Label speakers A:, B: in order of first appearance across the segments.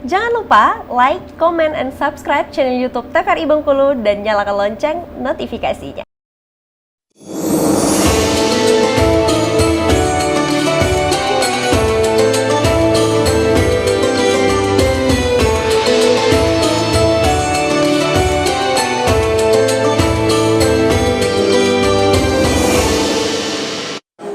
A: Jangan lupa like, comment, and subscribe channel YouTube TVRI Bengkulu dan nyalakan lonceng notifikasinya.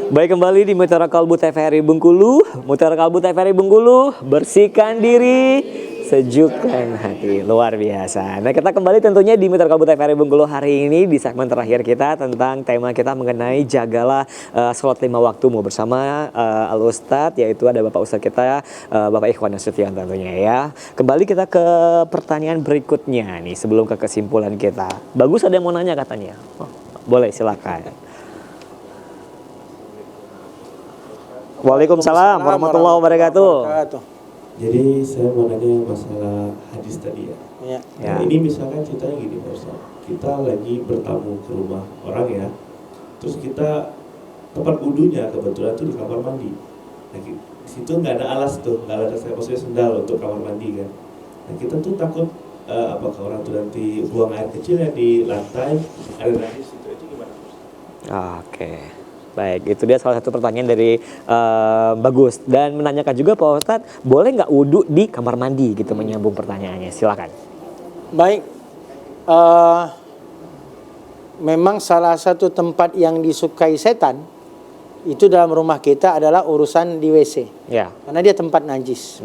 B: Baik, kembali di Mutiara Kalbu TVRI Bengkulu. Mutiara Kalbu TVRI Bengkulu, bersihkan diri, sejukkan hati. Luar biasa. Nah, kita kembali tentunya di Mutiara Kalbu TVRI Bengkulu hari ini di segmen terakhir kita tentang tema kita mengenai jagalah sholat 5 waktumu bersama Al-Ustadz, yaitu ada Bapak Ustadz kita, Bapak Ikhwan Nasution tentunya ya. Kembali kita ke pertanyaan berikutnya nih sebelum ke kesimpulan kita. Bagus, ada yang mau nanya katanya. Oh, boleh, silakan. Waalaikumsalam warahmatullahi wabarakatuh.
C: Jadi saya mau nanya masalah hadis tadi ya.
B: Ya.
C: Nah, ini misalkan ceritanya gini Pak Ustaz. Kita lagi bertamu ke rumah orang ya. Terus kita tempat wudunya kebetulan tuh di kamar mandi. Nah, di situ nggak ada alas tuh, nggak ada maksudnya sendal untuk kamar mandi kan. Nah, kita tuh takut apakah orang tuh nanti buang air kecil ya di lantai, ada najis itu gimana?
B: Oke. Baik, itu dia salah satu pertanyaan dari Bagus. Dan menanyakan juga Pak Ustadz, boleh nggak wudhu di kamar mandi gitu, menyambung pertanyaannya. Silakan.
D: Baik, memang salah satu tempat yang disukai setan itu dalam rumah kita adalah urusan di WC.
B: Ya.
D: Karena dia tempat najis.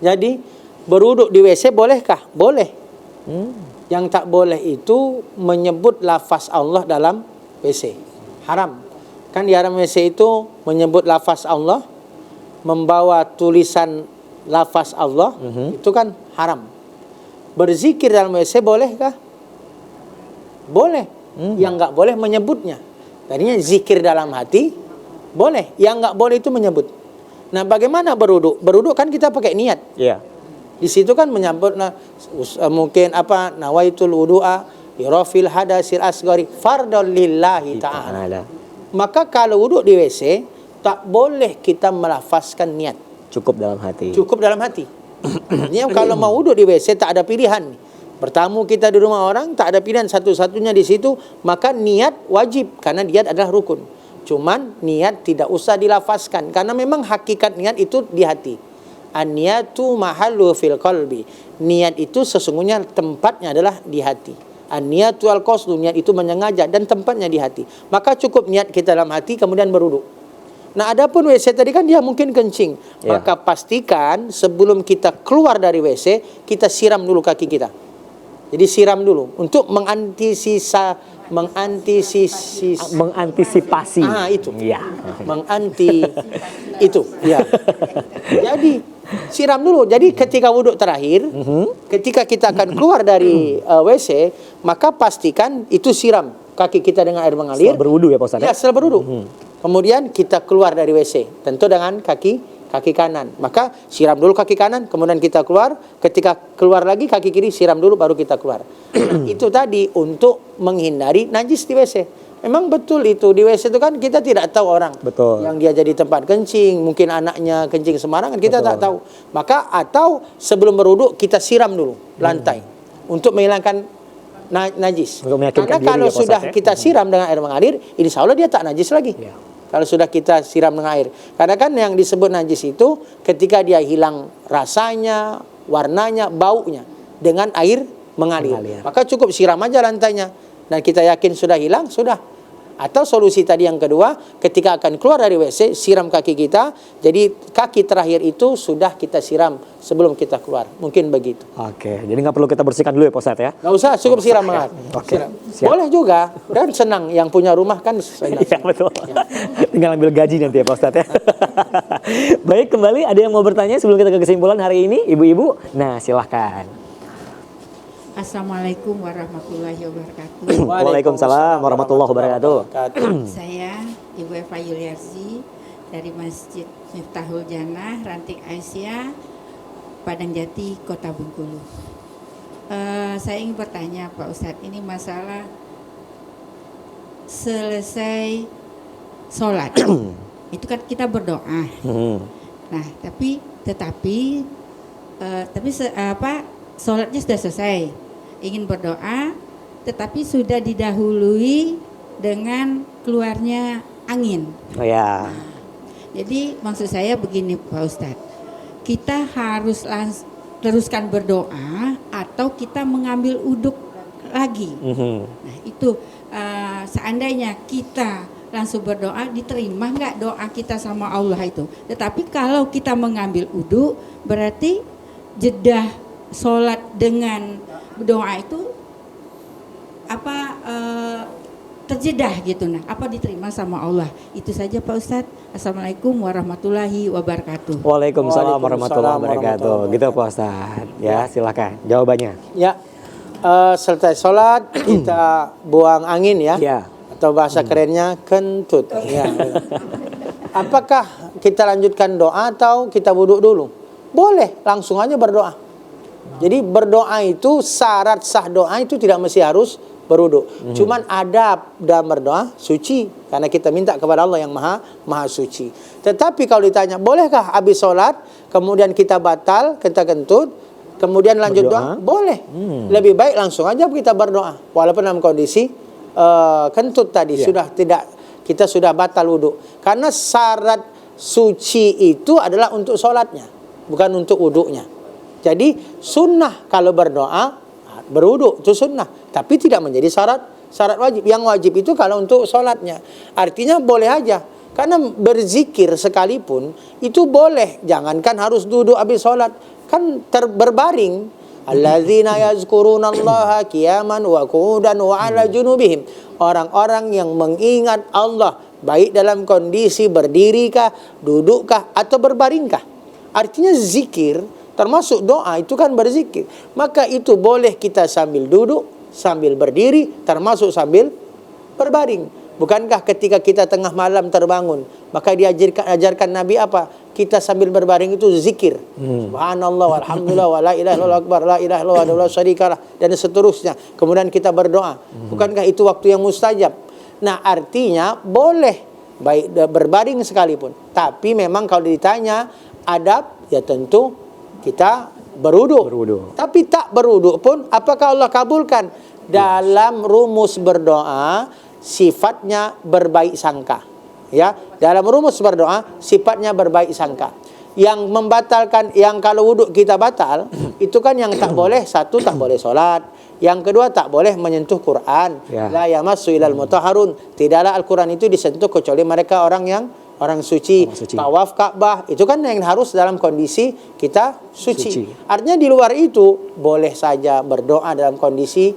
D: Jadi berwudhu di WC bolehkah? Boleh. Yang tak boleh itu menyebut lafaz Allah dalam WC. Haram. Kan di dalam WC itu menyebut lafaz Allah, membawa tulisan lafaz Allah, itu kan haram. Berzikir dalam WC bolehkah? Boleh. Yang nggak boleh menyebutnya. Tadinya zikir dalam hati boleh. Yang nggak boleh itu menyebut. Nah, bagaimana berwudu? Berwudu kan kita pakai niat.
B: Iya.
D: Di situ kan menyebut mungkin apa, nawaitul wudu'a yurafil hadasil asghari fardhon lillahi ta'ala. Maka kalau wudhu di WC tak boleh kita melafazkan niat.
B: Cukup dalam hati.
D: Cukup dalam hati. Artinya kalau mau wudhu di WC tak ada pilihan. Bertamu kita di rumah orang tak ada pilihan, satu-satunya di situ, maka niat wajib karena niat adalah rukun. Cuman niat tidak usah dilafazkan karena memang hakikat niat itu di hati. An-niyatu mahallu fil qalbi. Niat itu sesungguhnya tempatnya adalah di hati. An-niyatu al-qasdu, niat itu menyengaja dan tempatnya di hati. Maka cukup niat kita dalam hati kemudian berwudu. Nah, adapun WC tadi kan dia mungkin kencing. Maka pastikan sebelum kita keluar dari WC, kita siram dulu kaki kita. Jadi siram dulu untuk mengantisipasi. Itu.
B: Iya.
D: Itu. Ya. Jadi siram dulu. Jadi ketika wudhu terakhir, ketika kita akan keluar dari WC, maka pastikan itu siram kaki kita dengan air mengalir.
B: Setelah berwudu ya Pak Ustadz?
D: Ya, setelah berwudu. Kemudian kita keluar dari WC, tentu dengan kaki kanan. Maka siram dulu kaki kanan, kemudian kita keluar. Ketika keluar lagi kaki kiri siram dulu, baru kita keluar. Nah, itu tadi untuk menghindari najis di WC. Memang betul itu, di WC itu kan kita tidak tahu orang.
B: Betul.
D: Yang dia jadi tempat kencing, mungkin anaknya kencing sembarangan, kita tak tahu. Maka atau sebelum berwudu kita siram dulu lantai untuk menghilangkan najis. Karena kalau sudah kita siram dengan air mengalir, insya Allah dia tak najis lagi. Kalau sudah kita siram dengan air. Karena kan yang disebut najis itu ketika dia hilang rasanya, warnanya, baunya dengan air mengalir. Maka cukup siram aja lantainya. Dan kita yakin sudah hilang, sudah. Atau solusi tadi yang kedua, ketika akan keluar dari WC, siram kaki kita. Jadi kaki terakhir itu sudah kita siram sebelum kita keluar. Mungkin begitu.
B: Oke, jadi nggak perlu kita bersihkan dulu ya Pak Ustadz ya?
D: Nggak usah, cukup siram aja. Boleh juga. Dan senang, yang punya rumah kan senang.
B: Iya betul. Ya. Tinggal ambil gaji nanti ya Pak Ustadz ya. Baik, kembali ada yang mau bertanya sebelum kita ke kesimpulan hari ini, ibu-ibu? Nah, silahkan.
E: Assalamualaikum warahmatullahi wabarakatuh.
B: Waalaikumsalam warahmatullahi wabarakatuh.
E: Saya Ibu Eva Yuliarzi dari Masjid Miftahul Jannah, Ranting Aisyah, Padang Jati, Kota Bengkulu. Saya ingin bertanya Pak Ustadz, ini masalah selesai sholat itu kan kita berdoa. Nah, tetapi tapi sholatnya sudah selesai, ingin berdoa, tetapi sudah didahului dengan keluarnya angin.
B: Oh ya.
E: Jadi maksud saya begini Pak Ustadz, kita harus teruskan berdoa atau kita mengambil uduk lagi. Nah itu seandainya kita langsung berdoa, diterima nggak doa kita sama Allah itu. Tetapi kalau kita mengambil uduk, berarti jeda sholat dengan doa itu terjedah gitu. Nah, apa diterima sama Allah? Itu saja Pak Ustadz. Assalamualaikum warahmatullahi wabarakatuh.
B: Waalaikumsalam warahmatullahi wabarakatuh. Gitu Pak Ustadz. Ya, silakan jawabannya.
D: Ya, selesai sholat kita buang angin ya.
B: Ya.
D: Atau bahasa kerennya kentut. Ya. Apakah kita lanjutkan doa atau kita wudhu dulu? Boleh, langsung aja berdoa. Jadi berdoa itu syarat sah doa itu tidak mesti harus berwudu. Cuman adab dalam berdoa suci karena kita minta kepada Allah yang maha suci. Tetapi kalau ditanya bolehkah habis sholat kemudian kita kita kentut kemudian lanjut doa? Boleh. Lebih baik langsung aja kita berdoa walaupun dalam kondisi kentut tadi kita sudah batal wudu. Karena syarat suci itu adalah untuk sholatnya bukan untuk wudunya. Jadi sunnah kalau berdoa berwudu itu sunnah, tapi tidak menjadi syarat wajib. Yang wajib itu kalau untuk sholatnya. Artinya boleh aja, karena berzikir sekalipun itu boleh. Jangankan harus duduk habis sholat, kan berbaring. Alladzina yazkurunallaha qiyaman wa qu'udan wa 'ala junubihim. Orang-orang yang mengingat Allah baik dalam kondisi berdiri kah, duduk kah, atau berbaring kah. Artinya zikir termasuk doa itu kan berzikir. Maka itu boleh kita sambil duduk, sambil berdiri, termasuk sambil berbaring. Bukankah ketika kita tengah malam terbangun, maka diajarkan Nabi apa? Kita sambil berbaring itu zikir. Subhanallah walhamdulillah wa la ilaha illallah akbar la ilaha illallah wa la syarikalah dan seterusnya. Kemudian kita berdoa. Bukankah itu waktu yang mustajab? Nah, artinya boleh baik berbaring sekalipun. Tapi memang kalau ditanya adab ya tentu kita berwudu. Tapi tak berwudu pun apakah Allah kabulkan? Dalam rumus berdoa sifatnya berbaik sangka. Ya, dalam rumus berdoa sifatnya berbaik sangka. Yang membatalkan, yang kalau wudu kita batal, itu kan yang tak boleh, satu tak boleh sholat. Yang kedua tak boleh menyentuh Quran. La yamassu ilal mutahharun. Tidaklah Al-Quran itu disentuh kecuali mereka orang suci. Tawaf Ka'bah itu kan yang harus dalam kondisi kita suci. Artinya di luar itu boleh saja berdoa dalam kondisi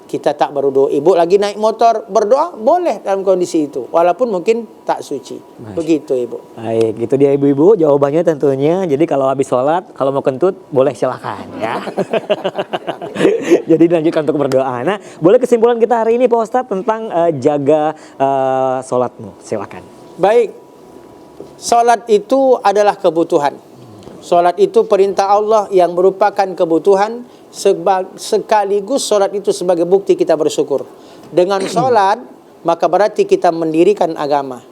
D: kita tak berwudu. Ibu lagi naik motor berdoa boleh dalam kondisi itu walaupun mungkin tak suci. Begitu Ibu.
B: Baik, gitu dia ibu-ibu jawabannya tentunya. Jadi kalau habis sholat, kalau mau kentut boleh silakan ya. Jadi dilanjutkan untuk berdoa. Nah, boleh kesimpulan kita hari ini Pak Ustadz tentang jaga sholatmu. Silakan.
D: Baik. Salat itu adalah kebutuhan. Salat itu perintah Allah yang merupakan kebutuhan, sekaligus salat itu sebagai bukti kita bersyukur. Dengan salat maka berarti kita mendirikan agama.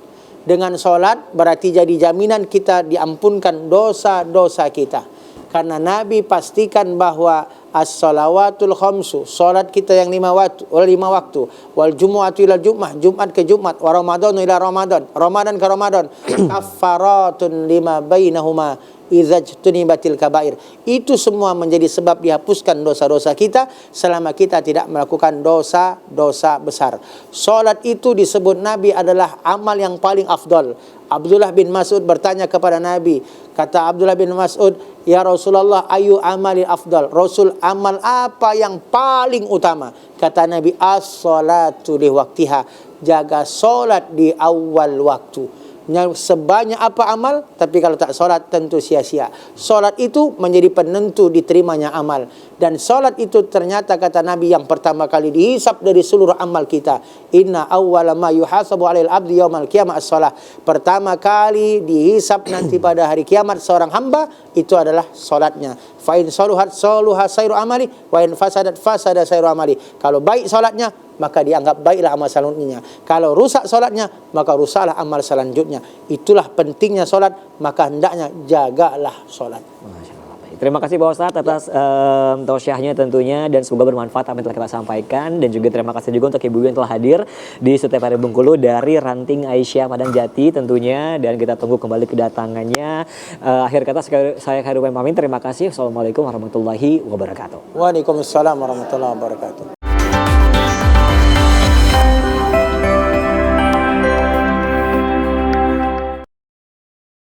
D: Dengan salat berarti jadi jaminan kita diampunkan dosa-dosa kita. Karena Nabi pastikan bahwa as-salawatul khamsu, salat kita yang 5 waktu, wal jumu'atu ila jum'ah, Jumat ke Jumat, wa ramadhanu ila Ramadan, Ramadan ke Ramadan, kaffaratun lima bainahuma idza jtunibatil kabair. Itu semua menjadi sebab dihapuskan dosa-dosa kita selama kita tidak melakukan dosa-dosa besar. Salat itu disebut Nabi adalah amal yang paling afdal. Abdullah bin Mas'ud bertanya kepada Nabi. Kata Abdullah bin Mas'ud, "Ya Rasulullah, ayu amali afdal?" Rasul, amal apa yang paling utama? Kata Nabi, as-salatu li waktiha. Jaga salat di awal waktu. Sebanyak apa amal, tapi kalau tak solat tentu sia-sia. Solat itu menjadi penentu diterimanya amal. Dan solat itu ternyata kata Nabi yang pertama kali dihisap dari seluruh amal kita. Inna awwala ma yuhasabu 'alal abdi yaumal qiyamah as-shalah. Pertama kali dihisap nanti pada hari kiamat seorang hamba itu adalah solatnya. Fa in saluhat saluha sairu amali wa in fasadat fasada sairu amali. Kalau baik solatnya maka dianggap baiklah amal selanjutnya. Kalau rusak solatnya, maka rusaklah amal selanjutnya. Itulah pentingnya solat, maka hendaknya jagalah solat.
B: Terima kasih Pak Ustadz atas tausiahnya tentunya, dan semoga bermanfaat apa yang telah kita sampaikan. Dan juga terima kasih juga untuk Ibu yang telah hadir di Studio TVRI Bengkulu dari Ranting Aisyah Padang Jati tentunya, dan kita tunggu kembali kedatangannya. Akhir kata saya Khairul pamit. Terima kasih. Assalamualaikum warahmatullahi wabarakatuh.
D: Waalaikumsalam warahmatullahi wabarakatuh.